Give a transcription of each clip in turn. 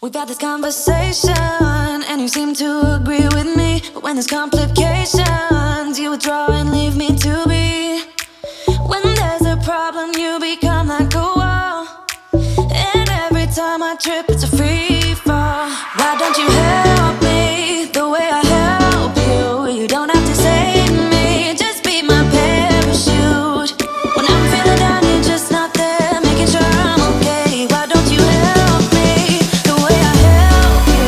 We've had this conversation, and you seem to agree with me. But when there's complications, you withdraw and leave me to be. When there's a problem, you become like a wall. And every time I trip, it's a free fall. Why don't you help me the way I help you? You don't have to save me, just be my parachute. When I'm feeling down, you're just not there, making sure I'm okay. Why don't you help me the way I help you?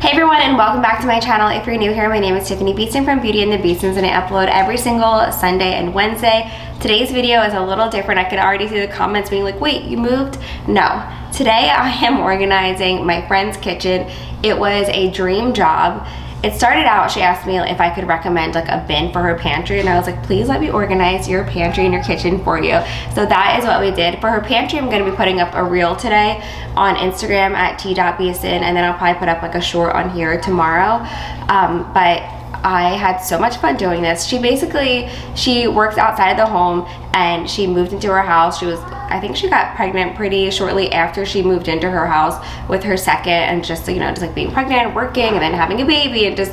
Hey everyone, and welcome back to my channel. If you're new here, my name is Tiffani Beaston from Beauty and the Beastons, and I upload every single Sunday and Wednesday. Today's video is a little different. I could already see the comments being like, wait, you moved? No. Today I am organizing my friend's kitchen. It was a dream job. It started out, she asked me if I could recommend like a bin for her pantry, and I was like, please let me organize your pantry and your kitchen for you. So that is what we did. For her pantry, I'm gonna be putting up a reel today on Instagram at t.beaston, and then I'll probably put up like a short on here tomorrow. But I had so much fun doing this. She works outside of the home, and she moved into her house. I think she got pregnant pretty shortly after she moved into her house with her second, and just like being pregnant, working, and then having a baby, and just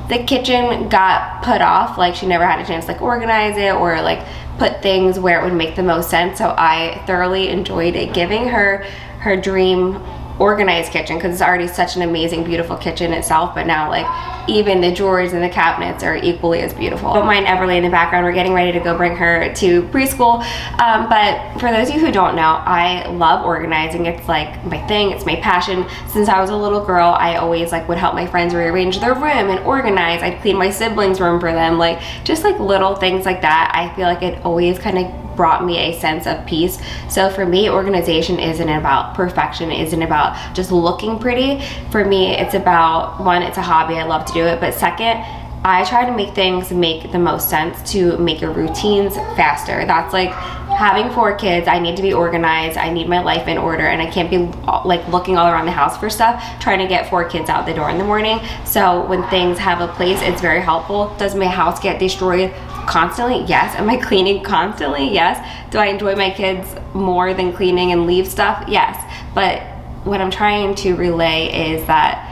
the kitchen got put off. Like she never had a chance to like organize it or like put things where it would make the most sense. So I thoroughly enjoyed it, giving her her dream organized kitchen, because it's already such an amazing, beautiful kitchen itself, but now like even the drawers and the cabinets are equally as beautiful. Don't mind Everly in the background. We're getting ready to go bring her to preschool. But for those of you who don't know, I love organizing. It's like my thing, it's my passion. Since I was a little girl, I always like would help my friends rearrange their room and organize. I'd clean my siblings' room for them, like just like little things like that. I feel like it always kind of brought me a sense of peace. So for me, organization isn't about perfection, it isn't about just looking pretty. For me, it's about, one, it's a hobby, I love to do it, but second, I try to make things make the most sense to make your routines faster. That's like having 4 kids, I need to be organized, I need my life in order, and I can't be like looking all around the house for stuff, trying to get 4 kids out the door in the morning. So when things have a place, it's very helpful. Does my house get destroyed constantly? Yes. Am I cleaning constantly? Yes. Do I enjoy my kids more than cleaning and leave stuff? Yes. But what I'm trying to relay is that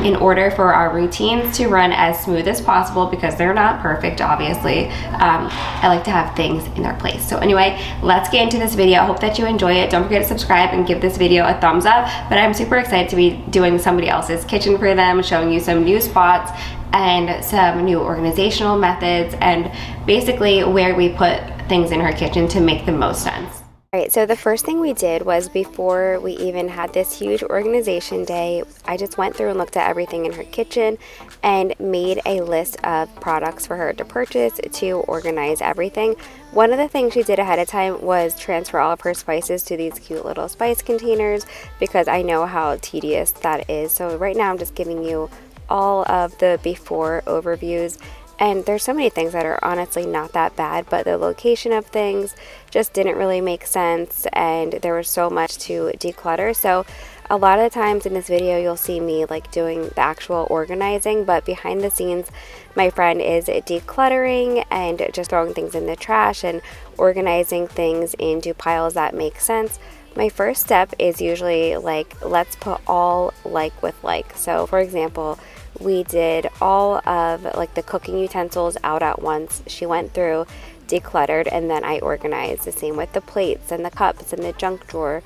in order for our routines to run as smooth as possible, because they're not perfect obviously, I like to have things in their place. So anyway, let's get into this video. I hope that you enjoy it. Don't forget to subscribe and give this video a thumbs up. But I'm super excited to be doing somebody else's kitchen for them, showing you some new spots and some new organizational methods, and basically where we put things in her kitchen to make the most sense. Alright, so the first thing we did was, before we even had this huge organization day, I just went through and looked at everything in her kitchen and made a list of products for her to purchase to organize everything. One of the things she did ahead of time was transfer all of her spices to these cute little spice containers, because I know how tedious that is. So right now I'm just giving you all of the before overviews, and there's so many things that are honestly not that bad, but the location of things just didn't really make sense, and there was so much to declutter. So a lot of the times in this video you'll see me like doing the actual organizing, but behind the scenes my friend is decluttering and just throwing things in the trash and organizing things into piles that make sense. My first step is usually like, let's put all like with like. So for example, we did all of like the cooking utensils out at once. She went through, decluttered, and then I organized. The same with the plates and the cups and the junk drawer.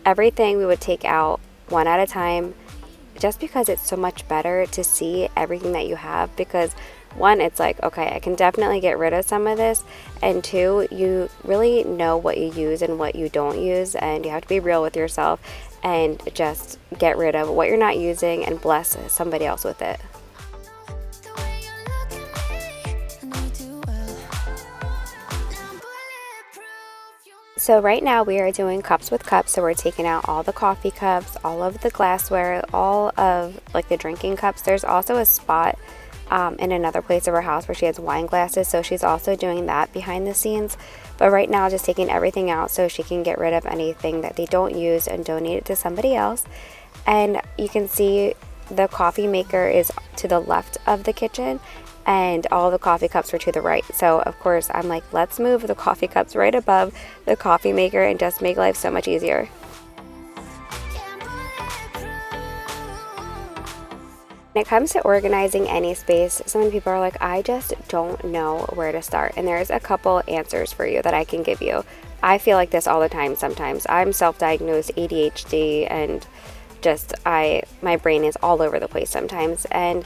Everything we would take out one at a time, just because it's so much better to see everything that you have. Because one, it's like, okay, I can definitely get rid of some of this, and two, you really know what you use and what you don't use, and you have to be real with yourself and just get rid of what you're not using and bless somebody else with it. So right now we are doing cups with cups, so we're taking out all the coffee cups, all of the glassware, all of like the drinking cups. There's also a spot in another place of her house where she has wine glasses, so she's also doing that behind the scenes. But right now just taking everything out so she can get rid of anything that they don't use and donate it to somebody else. And you can see the coffee maker is to the left of the kitchen, and all the coffee cups were to the right. So of course I'm like, let's move the coffee cups right above the coffee maker and just make life so much easier. When it comes to organizing any space, so many people are like, I just don't know where to start. And there's a couple answers for you that I can give you. I feel like this all the time sometimes. I'm self-diagnosed ADHD, and just my brain is all over the place sometimes. And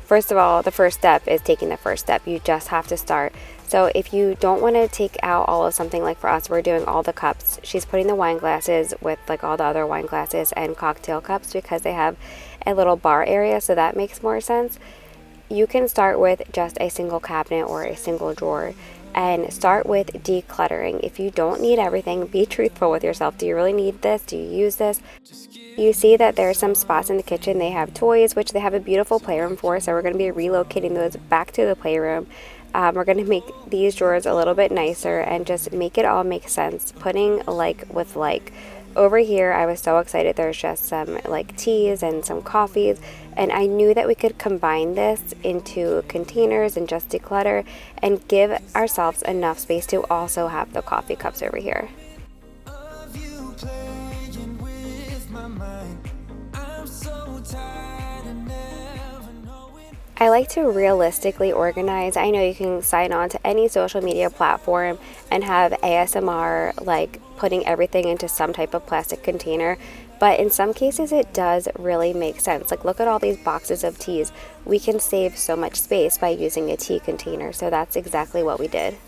first of all, the first step is taking the first step. You just have to start. So if you don't want to take out all of something, like for us, we're doing all the cups. She's putting the wine glasses with like all the other wine glasses and cocktail cups because they have a little bar area, so that makes more sense. You can start with just a single cabinet or a single drawer and start with decluttering. If you don't need everything, be truthful with yourself. Do you really need this? Do you use this? You see that there are some spots in the kitchen. They have toys, which they have a beautiful playroom for, so we're going to be relocating those back to the playroom. We're going to make these drawers a little bit nicer and just make it all make sense, putting like with like. Over here, I was so excited. There's just some like teas and some coffees, and I knew that we could combine this into containers and just declutter and give ourselves enough space to also have the coffee cups over here. I like to realistically organize. I know you can sign on to any social media platform and have ASMR, like putting everything into some type of plastic container, but in some cases it does really make sense. Like, look at all these boxes of teas. We can save so much space by using a tea container, so that's exactly what we did.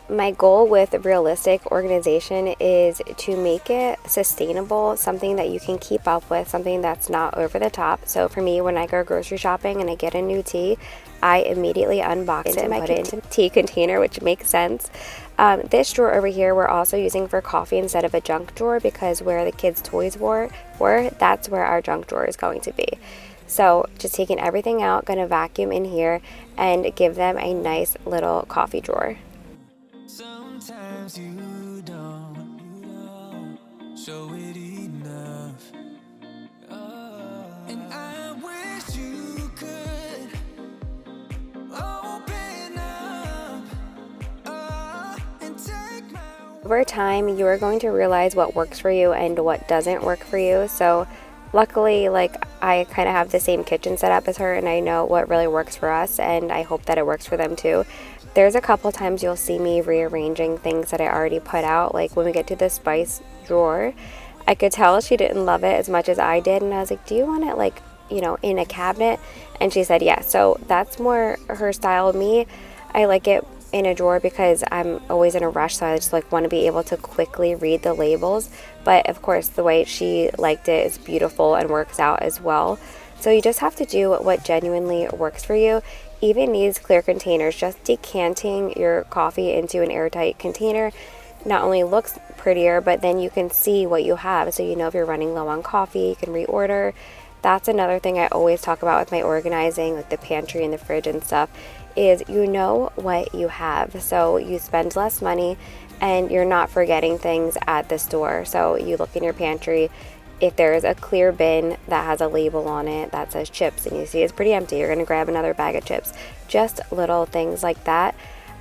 My goal with realistic organization is to make it sustainable, something that you can keep up with, something that's not over the top. So for me, when I go grocery shopping and I get a new tea, I immediately unbox it and put it into a tea container, which makes sense. This drawer over here we're also using for coffee instead of a junk drawer, because where the kids' toys were, that's where our junk drawer is going to be. So just taking everything out, gonna vacuum in here and give them a nice little coffee drawer. Sometimes you don't show it enough. And I wish you could open up and take my... Over time, you are going to realize what works for you and what doesn't work for you. So luckily, like, I kind of have the same kitchen setup as her, and I know what really works for us, and I hope that it works for them too. There's a couple times you'll see me rearranging things that I already put out. Like when we get to the spice drawer, I could tell she didn't love it as much as I did, and I was like, do you want it like, you know, in a cabinet? And she said yes. So that's more her style. Me, I like it in a drawer because I'm always in a rush, so I just like want to be able to quickly read the labels. But of course, the way she liked it is beautiful and works out as well. So you just have to do what genuinely works for you. Even these clear containers, just decanting your coffee into an airtight container not only looks prettier, but then you can see what you have. So you know if you're running low on coffee, you can reorder. That's another thing I always talk about with my organizing, like the pantry and the fridge and stuff, is you know what you have. So you spend less money and you're not forgetting things at the store. So you look in your pantry. If there's a clear bin that has a label on it that says chips and you see it's pretty empty, you're going to grab another bag of chips. Just little things like that.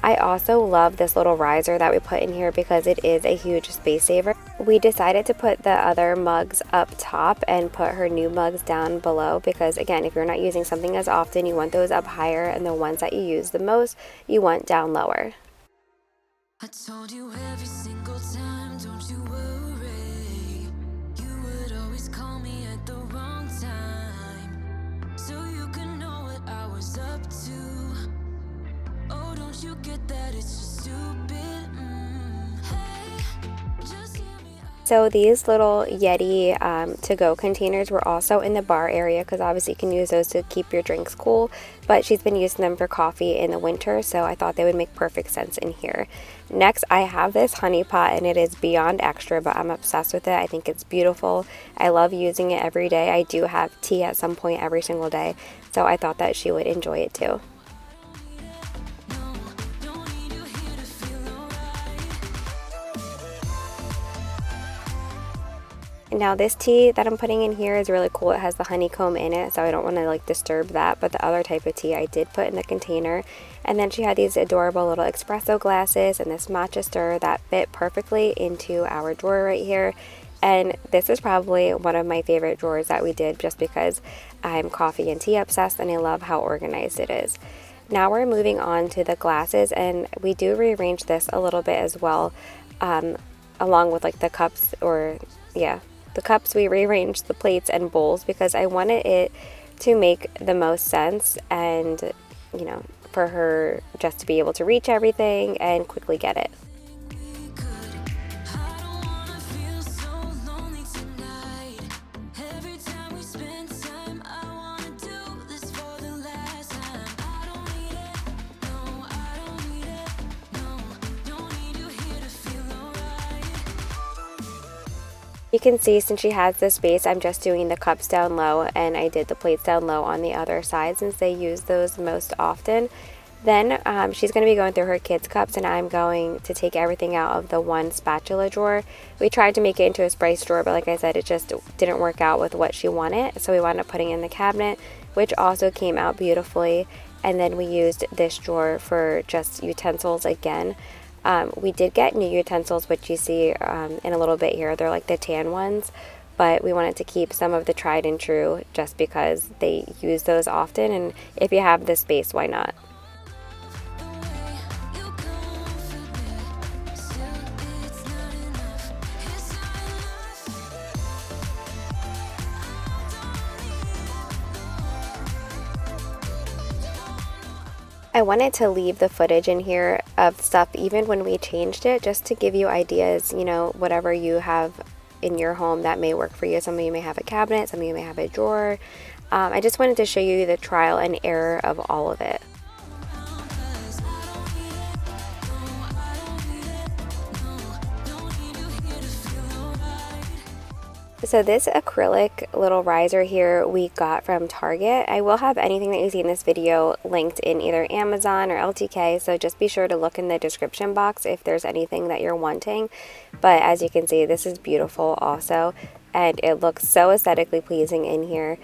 I also love this little riser that we put in here because it is a huge space saver. We decided to put the other mugs up top and put her new mugs down below because, again, if you're not using something as often, you want those up higher, and the ones that you use the most, you want down lower. I told you every single time, don't you worry. You would always call me at the wrong time, so you can know what I was up to. Oh, don't you get that? It's just stupid. Hey, just hear me out. So these little Yeti to-go containers were also in the bar area because obviously you can use those to keep your drinks cool, but she's been using them for coffee in the winter, so I thought they would make perfect sense in here. Next, I have this honey pot, and it is beyond extra, but I'm obsessed with it. I think it's beautiful. I love using it every day. I do have tea at some point every single day, so I thought that she would enjoy it too. Now this tea that I'm putting in here is really cool. It has the honeycomb in it, so I don't want to like disturb that, but the other type of tea I did put in the container. And then she had these adorable little espresso glasses and this matcha stir that fit perfectly into our drawer right here. And this is probably one of my favorite drawers that we did, just because I'm coffee and tea obsessed and I love how organized it is. Now we're moving on to the glasses, and we do rearrange this a little bit as well, along with like the cups, or yeah, the cups. We rearranged the plates and bowls because I wanted it to make the most sense, and you know, for her just to be able to reach everything and quickly get it. You can see since she has this space, I'm just doing the cups down low, and I did the plates down low on the other side since they use those most often. Then she's going to be going through her kids' cups, and I'm going to take everything out of the one spatula drawer. We tried to make it into a spice drawer, but like I said, it just didn't work out with what she wanted, so we wound up putting it in the cabinet, which also came out beautifully. And then we used this drawer for just utensils again. We did get new utensils, which you see in a little bit here. They're like the tan ones, but we wanted to keep some of the tried and true just because they use those often, and if you have the space, why not? I wanted to leave the footage in here of stuff even when we changed it, just to give you ideas, you know, whatever you have in your home that may work for you. Some of you may have a cabinet, some of you may have a drawer. I just wanted to show you the trial and error of all of it. So this acrylic little riser here we got from Target. I will have anything that you see in this video linked in either Amazon or LTK, so just be sure to look in the description box if there's anything that you're wanting. But as you can see, this is beautiful also, and it looks so aesthetically pleasing in here.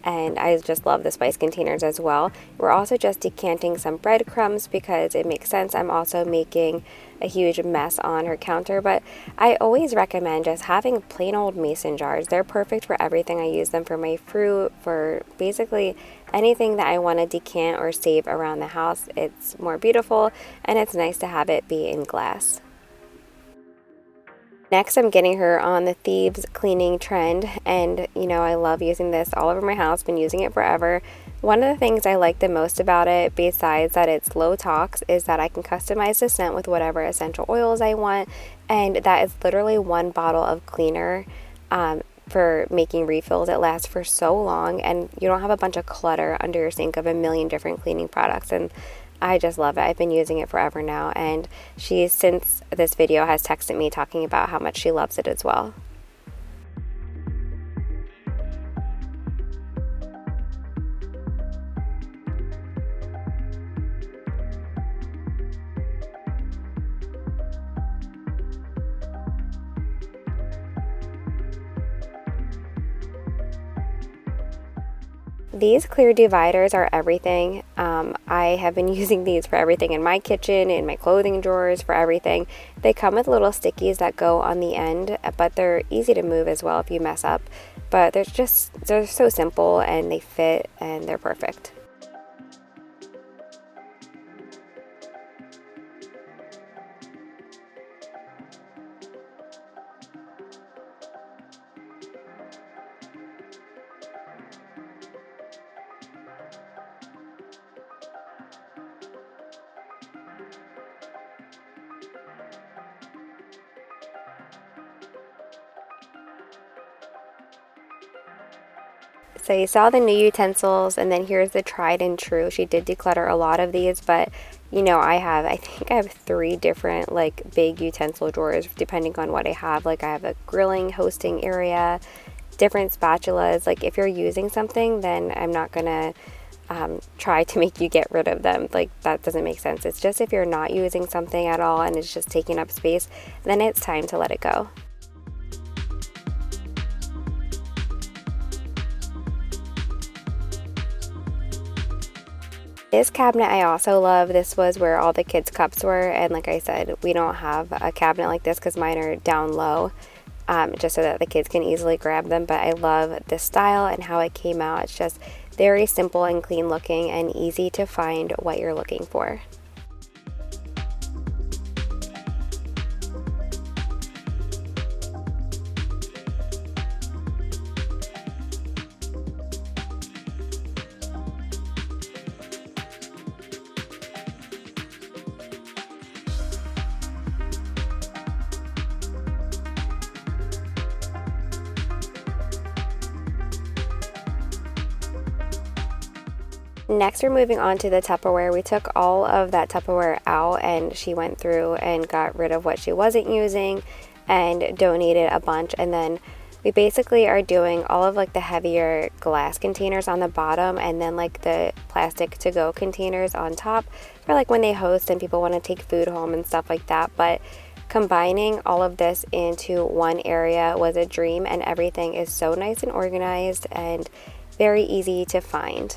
And I just love the spice containers as well. We're also just decanting some breadcrumbs because it makes sense. I'm also making a huge mess on her counter, but I always recommend just having plain old mason jars. They're perfect for everything. I use them for my fruit, for basically anything that I want to decant or save around the house. It's more beautiful, and it's nice to have it be in glass. Next, I'm getting her on the thieves cleaning trend, and you know, I love using this all over my house, been using it forever. One of the things I like the most about it, besides that it's low tox, is that I can customize the scent with whatever essential oils I want, and that is literally one bottle of cleaner for making refills. It lasts for so long, and you don't have a bunch of clutter under your sink of a million different cleaning products, and I just love it. I've been using it forever now, and she, since this video, has texted me talking about how much she loves it as well. These clear dividers are everything. I have been using these for everything in my kitchen, in my clothing drawers, for everything. They come with little stickies that go on the end, but they're easy to move as well if you mess up. But they're so simple, and they fit, and they're perfect. So you saw the new utensils, and then here's the tried and true. She did declutter a lot of these, but you know, I think I have 3 different like big utensil drawers depending on what I have. Like I have a grilling hosting area, different spatulas. Like if you're using something, then I'm not gonna try to make you get rid of them. Like that doesn't make sense. It's just if you're not using something at all and it's just taking up space, then it's time to let it go. This cabinet I also love. This was where all the kids' cups were, and like I said, we don't have a cabinet like this because mine are down low, just so that the kids can easily grab them. But I love this style and how it came out. It's just very simple and clean looking and easy to find what you're looking for. Next, we're moving on to the Tupperware. We took all of that Tupperware out, and she went through and got rid of what she wasn't using and donated a bunch. And then we basically are doing all of like the heavier glass containers on the bottom, and then like the plastic to-go containers on top for like when they host and people want to take food home and stuff like that. But combining all of this into one area was a dream, and everything is so nice and organized and very easy to find.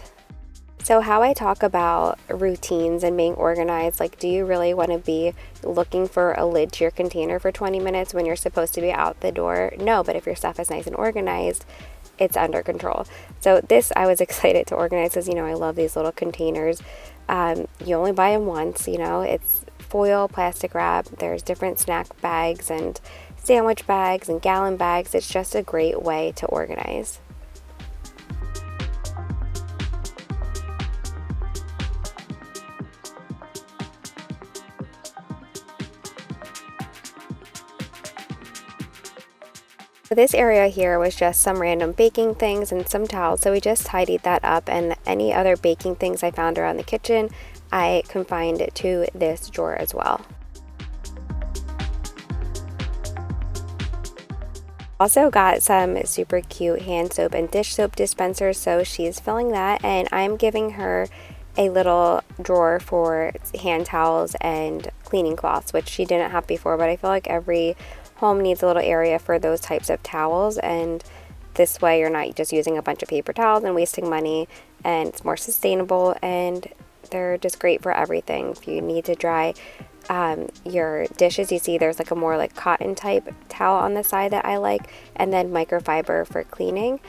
So how I talk about routines and being organized, like, do you really want to be looking for a lid to your container for 20 minutes when you're supposed to be out the door? No, but if your stuff is nice and organized, it's under control. So this I was excited to organize because, you know, I love these little containers. You only buy them once, you know, it's foil, plastic wrap, there's different snack bags and sandwich bags and gallon bags. It's just a great way to organize. This area here was just some random baking things and some towels, so we just tidied that up, and any other baking things I found around the kitchen, I confined to this drawer as well. Also got some super cute hand soap and dish soap dispensers, so she's filling that, and I'm giving her a little drawer for hand towels and cleaning cloths, which she didn't have before, but I feel like every home needs a little area for those types of towels, and this way you're not just using a bunch of paper towels and wasting money, and it's more sustainable, and they're just great for everything. If you need to dry your dishes, you see there's like a more like cotton type towel on the side that I like, and then microfiber for cleaning.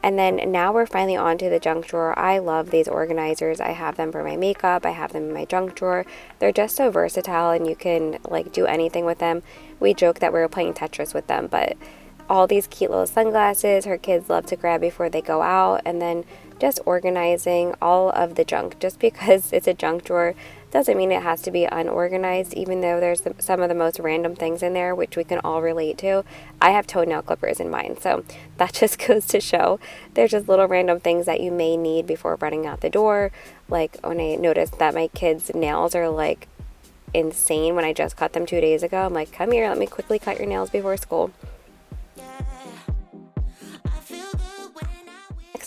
And then now we're finally on to the junk drawer. I love these organizers. I have them for my makeup. I have them in my junk drawer. They're just so versatile, and you can like do anything with them. We joke that we were playing Tetris with them, but all these cute little sunglasses her kids love to grab before they go out, and then just organizing all of the junk. Just because it's a junk drawer doesn't mean it has to be unorganized, even though there's some of the most random things in there, which we can all relate to. I have toenail clippers in mine, so that just goes to show there's just little random things that you may need before running out the door. Like when I noticed that my kids' nails are like insane when I just cut them 2 days ago, I'm like, come here, let me quickly cut your nails before school.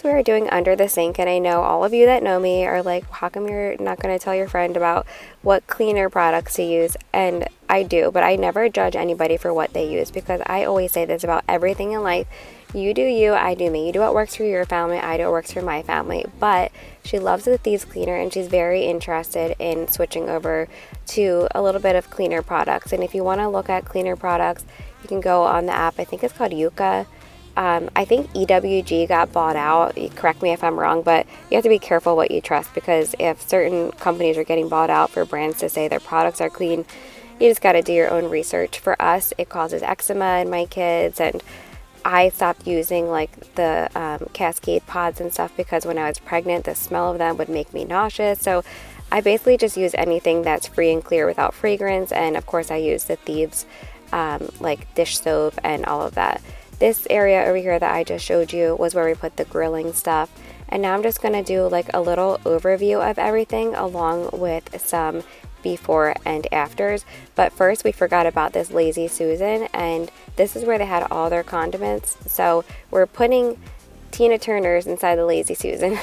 We are doing under the sink, and I know all of you that know me are like, how come you're not going to tell your friend about what cleaner products to use? And I do, but I never judge anybody for what they use, because I always say this about everything in life. You do you, I do me. You do what works for your family, I do what works for my family. But she loves the Thieves Cleaner, and she's very interested in switching over to a little bit of cleaner products. And if you want to look at cleaner products, you can go on the app. I think it's called Yuka. I think EWG got bought out. Correct me if I'm wrong, but you have to be careful what you trust, because if certain companies are getting bought out for brands to say their products are clean, you just got to do your own research. For us, it causes eczema in my kids, and I stopped using like the Cascade pods and stuff because when I was pregnant, the smell of them would make me nauseous. So I basically just use anything that's free and clear without fragrance, and of course I use the Thieves like dish soap and all of that. This area over here that I just showed you was where we put the grilling stuff. And now I'm just going to do like a little overview of everything along with some before and afters. But first we forgot about this Lazy Susan, and this is where they had all their condiments. So we're putting Tina Turner's inside the Lazy Susan.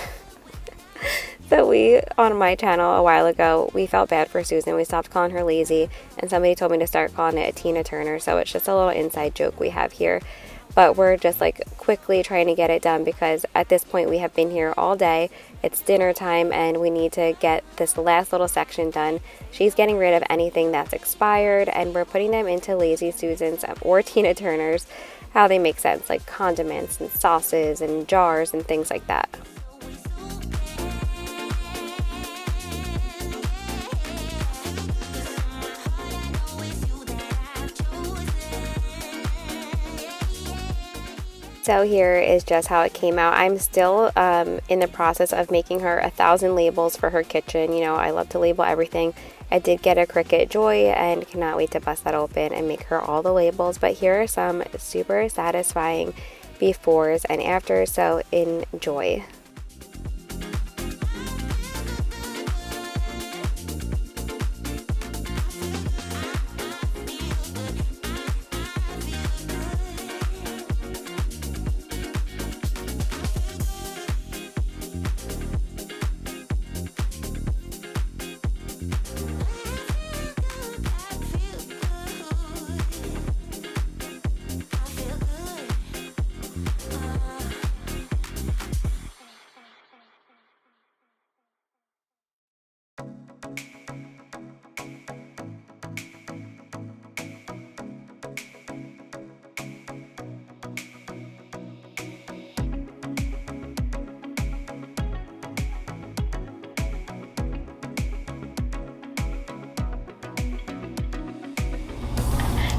So we, on my channel a while ago, we felt bad for Susan. We stopped calling her Lazy, and somebody told me to start calling it a Tina Turner. So it's just a little inside joke we have here. but we're just like quickly trying to get it done because at this point we have been here all day. It's dinner time and we need to get this last little section done. She's getting rid of anything that's expired and we're putting them into Lazy Susans or Tina Turner's, how they make sense, like condiments and sauces and jars and things like that. So here is just how it came out. I'm still in the process of making her 1,000 labels for her kitchen. You know, I love to label everything. I did get a Cricut Joy and cannot wait to bust that open and make her all the labels. But here are some super satisfying befores and afters, so enjoy.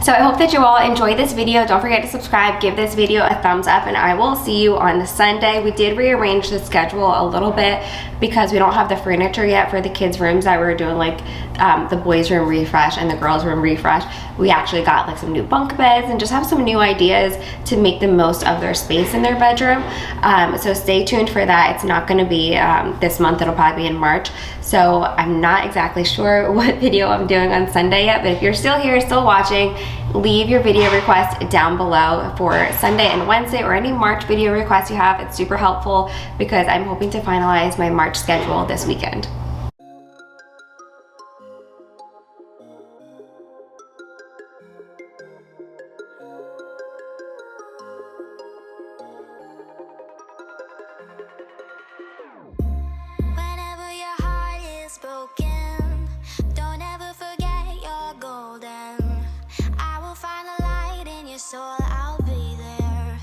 So I hope that you all enjoyed this video. Don't forget to subscribe, give this video a thumbs up, and I will see you on Sunday. We did rearrange the schedule a little bit because we don't have the furniture yet for the kids' rooms that we were doing, like the boys' room refresh and the girls' room refresh. We actually got like some new bunk beds and just have some new ideas to make the most of their space in their bedroom. So stay tuned for that. It's not going to be this month. It'll probably be in March. So I'm not exactly sure what video I'm doing on Sunday yet, but if you're still here, still watching, leave your video request down below for Sunday and Wednesday or any March video requests you have. It's super helpful because I'm hoping to finalize my March schedule this weekend. Whenever your heart is broken, don't ever forget you're golden. I will find the light in your soul, I'll be there.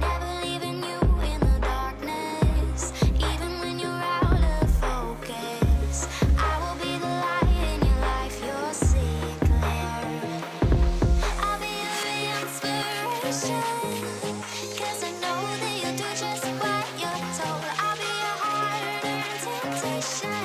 Never leaving you in the darkness, even when you're out of focus. I will be the light in your life, you'll see it clear. I'll be your inspiration, 'cause I know that you'll do just what you're told. I'll be your heart and temptation.